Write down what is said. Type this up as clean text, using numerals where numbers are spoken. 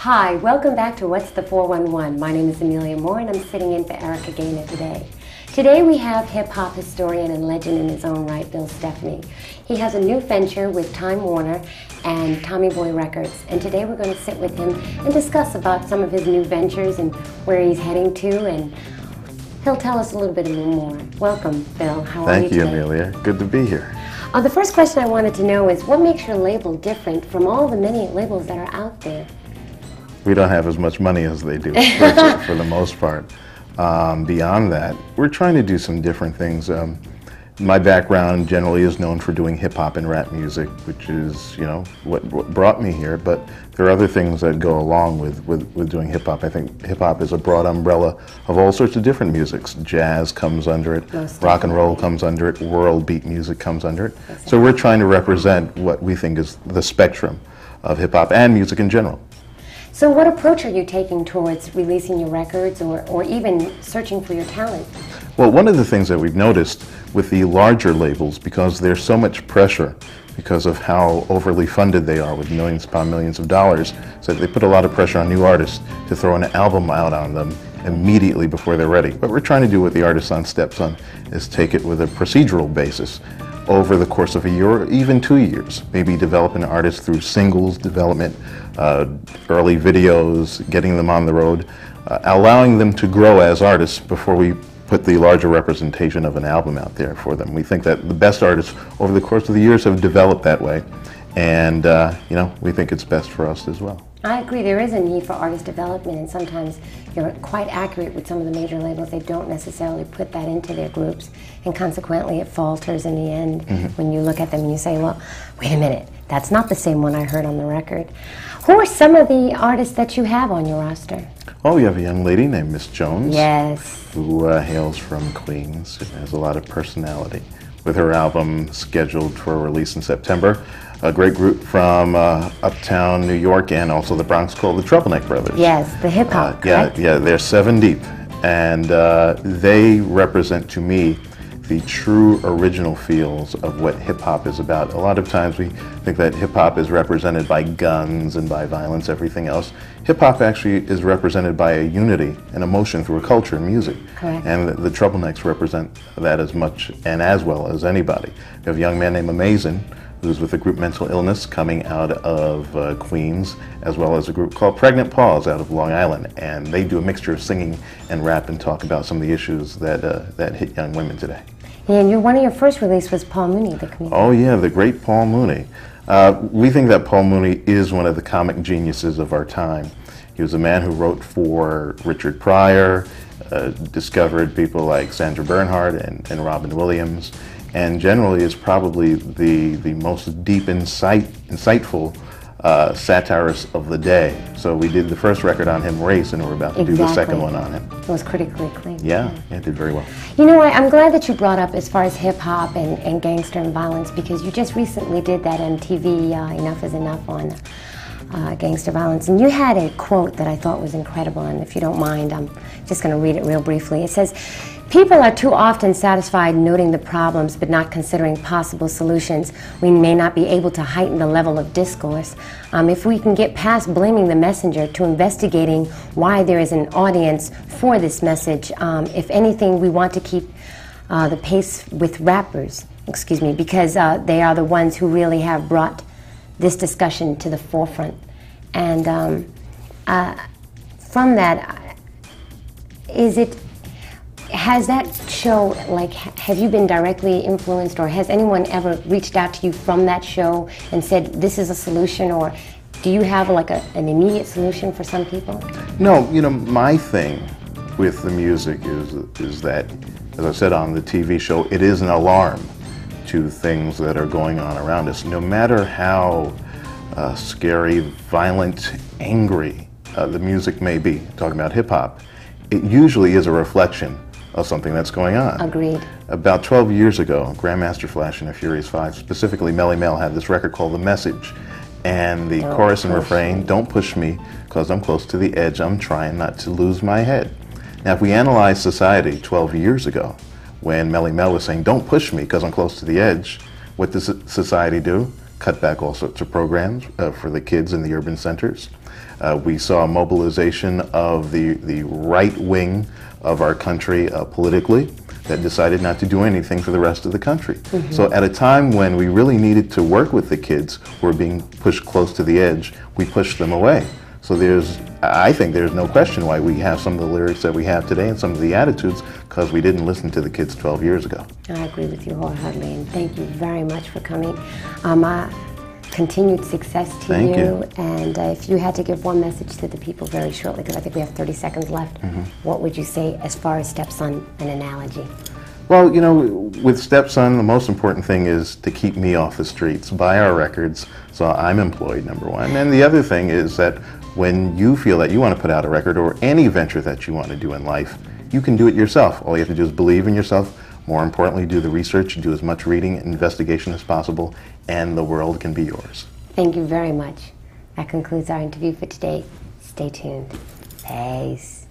Hi, welcome back to What's the 411? My name is Amelia Moore and I'm sitting in for Erica Gaynor today. Today we have hip-hop historian and legend in his own right, Bill Stephney. He has a new venture with Time Warner and Tommy Boy Records, and today we're going to sit with him and discuss about some of his new ventures and where he's heading to, and he'll tell us a little bit more. Welcome, Bill. How are you today? Thank you, Amelia. Good to be here. The first question I wanted to know is, what makes your label different from all the many labels that are out there? We don't have as much money as they do, for the most part. Beyond that, we're trying to do some different things. My background generally is known for doing hip-hop and rap music, which is, what brought me here, but there are other things that go along with doing hip-hop. I think hip-hop is a broad umbrella of all sorts of different musics. Jazz comes under it, rock and roll comes under it, world beat music comes under it. Exactly. So we're trying to represent what we think is the spectrum of hip-hop and music in general. So what approach are you taking towards releasing your records or even searching for your talent? Well, one of the things that we've noticed with the larger labels, because there's so much pressure because of how overly funded they are with millions upon millions of dollars, so they put a lot of pressure on new artists to throw an album out on them immediately before they're ready. What we're trying to do with the Artists on Steps on is take it with a procedural basis over the course of a year or even 2 years. Maybe develop an artist through singles development, early videos, getting them on the road, allowing them to grow as artists before we put the larger representation of an album out there for them. We think that the best artists over the course of the years have developed that way, and we think it's best for us as well. I agree, there is a need for artist development, and sometimes you're quite accurate with some of the major labels. They don't necessarily put that into their groups, and consequently it falters in the end when you look at them and you say, well, wait a minute, that's not the same one I heard on the record. Who are some of the artists that you have on your roster? Oh, we have a young lady named Miss Jones. Yes. Who hails from Queens and has a lot of personality. With her album scheduled for release in September, a great group from uptown New York and also the Bronx called the Troubleneck Brothers. Yes, the hip-hop, correct? Yeah, they're 7 deep, and they represent to me the true original feels of what hip-hop is about. A lot of times we think that hip-hop is represented by guns and by violence, everything else. Hip-hop actually is represented by a unity and emotion through a culture and music. Correct. And the Troublenecks represent that as much and as well as anybody. We have a young man named Amazin, who's with the group Mental Illness, coming out of Queens, as well as a group called Pregnant Pause out of Long Island. And they do a mixture of singing and rap and talk about some of the issues that hit young women today. Yeah, and one of your first releases was Paul Mooney, the comedian. Oh yeah, the great Paul Mooney. We think that Paul Mooney is one of the comic geniuses of our time. He was a man who wrote for Richard Pryor, discovered people like Sandra Bernhard and Robin Williams, and generally is probably the most deep, insightful satirist of the day. So we did the first record on him, Race, and we're about to do the second one on him. It was critically acclaimed. Yeah, it did very well. You know, I'm glad that you brought up as far as hip-hop and gangster and violence, because you just recently did that MTV Enough is Enough on gangster violence, and you had a quote that I thought was incredible, and if you don't mind, I'm just going to read it real briefly. It says, "People are too often satisfied noting the problems but not considering possible solutions. We may not be able to heighten the level of discourse. If we can get past blaming the messenger to investigating why there is an audience for this message, if anything, we want to keep the pace with rappers, because they are the ones who really have brought this discussion to the forefront." And from that, has that show, have you been directly influenced, or has anyone ever reached out to you from that show and said, this is a solution, or do you have an immediate solution for some people? No, my thing with the music is that, as I said on the TV show, it is an alarm to things that are going on around us. No matter how scary, violent, angry the music may be, talking about hip-hop, it usually is a reflection of something that's going on. Agreed. About 12 years ago, Grandmaster Flash and the Furious Five, specifically Melly Mel, had this record called The Message. And the chorus and refrain, "Don't push me, 'cause I'm close to the edge, I'm trying not to lose my head." Now, if we analyze society 12 years ago, when Melly Mel was saying, "Don't push me, 'cause I'm close to the edge," what does society do? cut back all sorts of programs for the kids in the urban centers. We saw a mobilization of the right wing of our country politically that decided not to do anything for the rest of the country. So at a time when we really needed to work with the kids who are being pushed close to the edge, we pushed them away. So I think there's no question why we have some of the lyrics that we have today and some of the attitudes, because we didn't listen to the kids 12 years ago. I agree with you wholeheartedly, and thank you very much for coming. Continued success to Thank you. And if you had to give one message to the people very shortly, because I think we have 30 seconds left, what would you say as far as Stepson, an analogy? Well, you know, with Stepson, the most important thing is to keep me off the streets, buy our records, so I'm employed, number one. And the other thing is that when you feel that you want to put out a record or any venture that you want to do in life, you can do it yourself. All you have to do is believe in yourself. More importantly, do the research, do as much reading and investigation as possible, and the world can be yours. Thank you very much. That concludes our interview for today. Stay tuned. Peace.